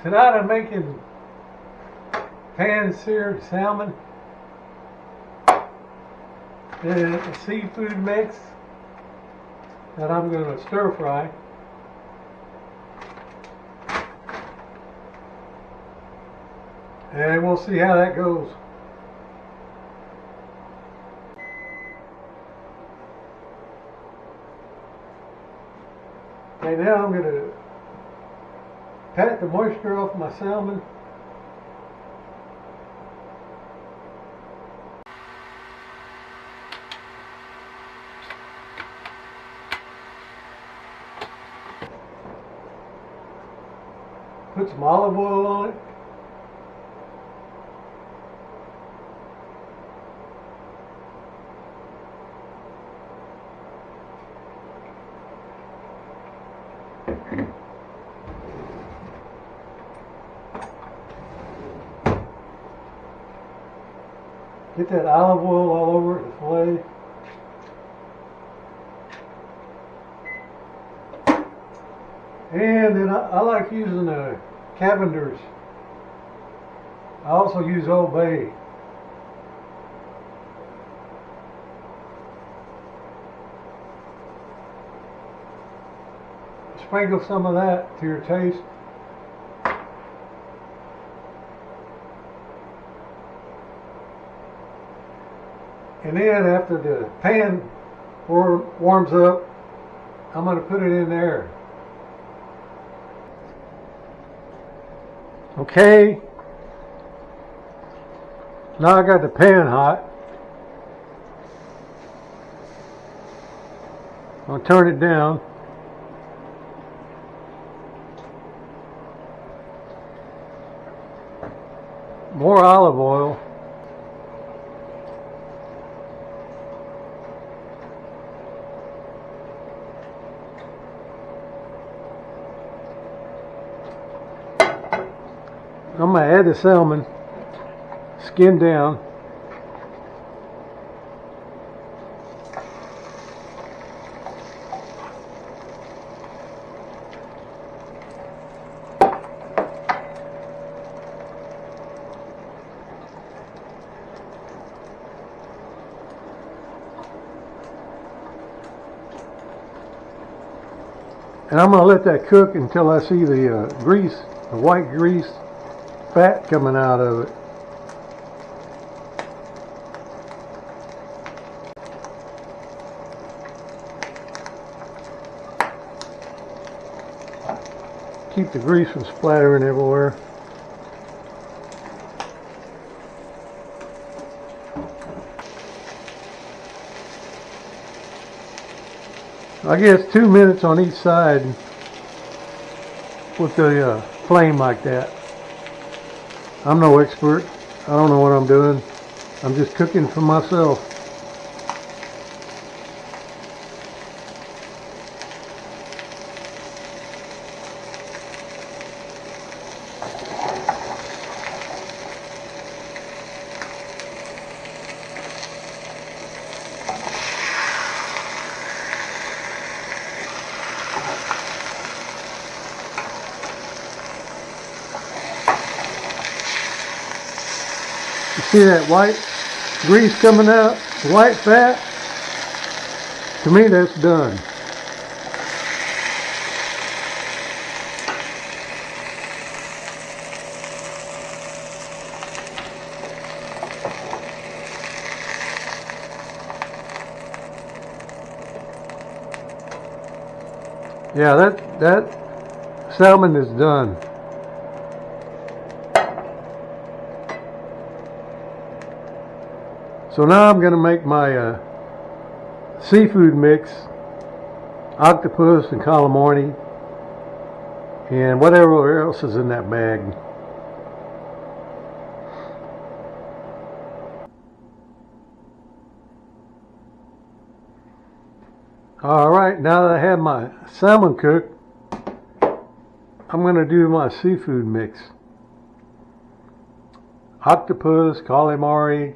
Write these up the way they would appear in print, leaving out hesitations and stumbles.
Tonight I'm making pan-seared salmon and a seafood mix that I'm going to stir fry. And we'll see how that goes. Okay, now I'm going to pat the moisture off my salmon. Put some olive oil on it. Get that olive oil all over the fillet. And then I like using Cavender's. I also use Old Bay. Sprinkle some of that to your taste. And then after the pan warms up, I'm going to put it in there. Okay. Now I got the pan hot. I'll turn it down. More olive oil. I'm going to add the salmon, skin down. And I'm going to let that cook until I see the grease, the white grease, fat coming out of it. Keep the grease from splattering everywhere. I guess 2 minutes on each side with the flame like that. I'm no expert. I don't know what I'm doing. I'm just cooking for myself. You see that white grease coming out, white fat? To me, that's done. Yeah, that salmon is done. So now I'm going to make my seafood mix, octopus and calamari, and whatever else is in that bag. Alright, now that I have my salmon cooked, I'm going to do my seafood mix. Octopus, calamari,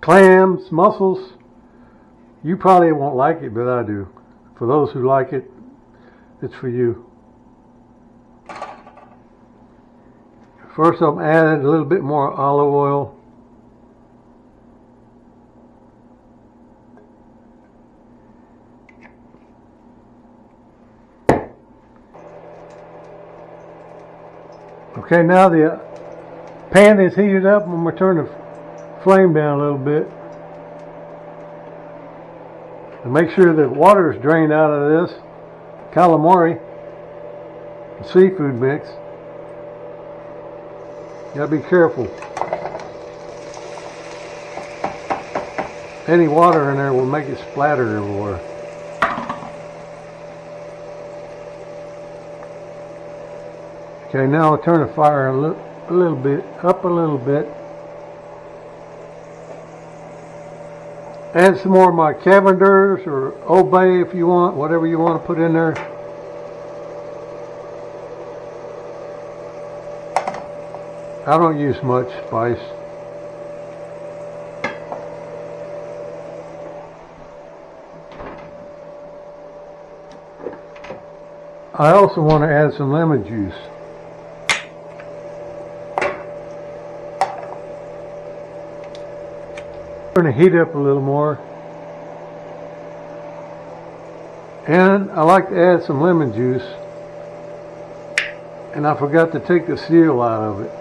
clams, mussels. You probably won't like it, but I do. For those who like it, it's for you. First I'm adding a little bit more olive oil. Okay, now the pan is heated up. I'm going to turn the flame down a little bit. And make sure the water is drained out of this calamari seafood mix. You gotta be careful. Any water in there will make it splatter everywhere. Okay, now I'll turn the fire a little bit, up a little bit. Add some more of my Cavenders or Old Bay if you want, whatever you want to put in there. I don't use much spice. I also want to add some lemon juice. I'm going to heat up a little more. And I like to add some lemon juice. And I forgot to take the seal out of it.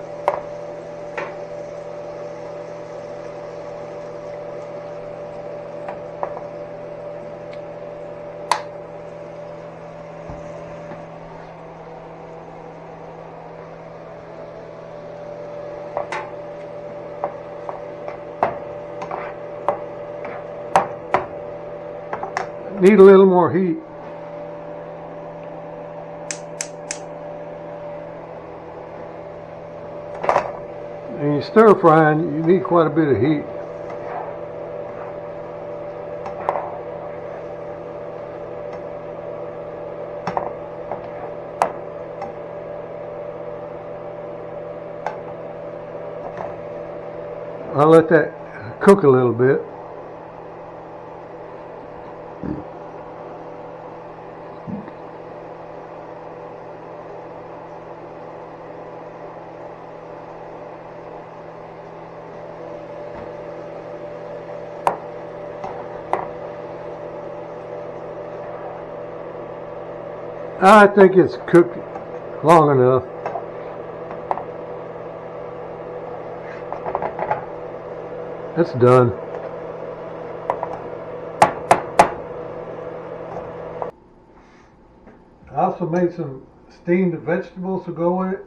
Need a little more heat. And you stir frying, you need quite a bit of heat. I'll let that cook a little bit. I think it's cooked long enough. It's done. I also made some steamed vegetables to go with it.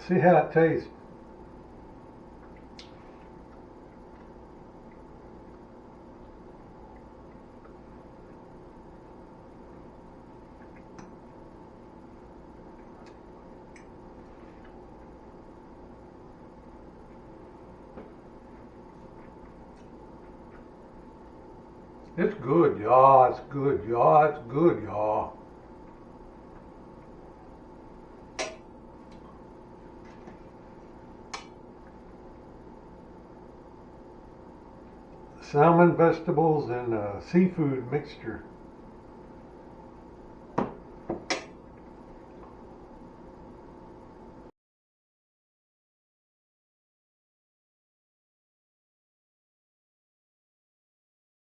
See how it tastes. It's good, y'all. It's good, y'all. It's good, y'all. Salmon, vegetables, and seafood mixture.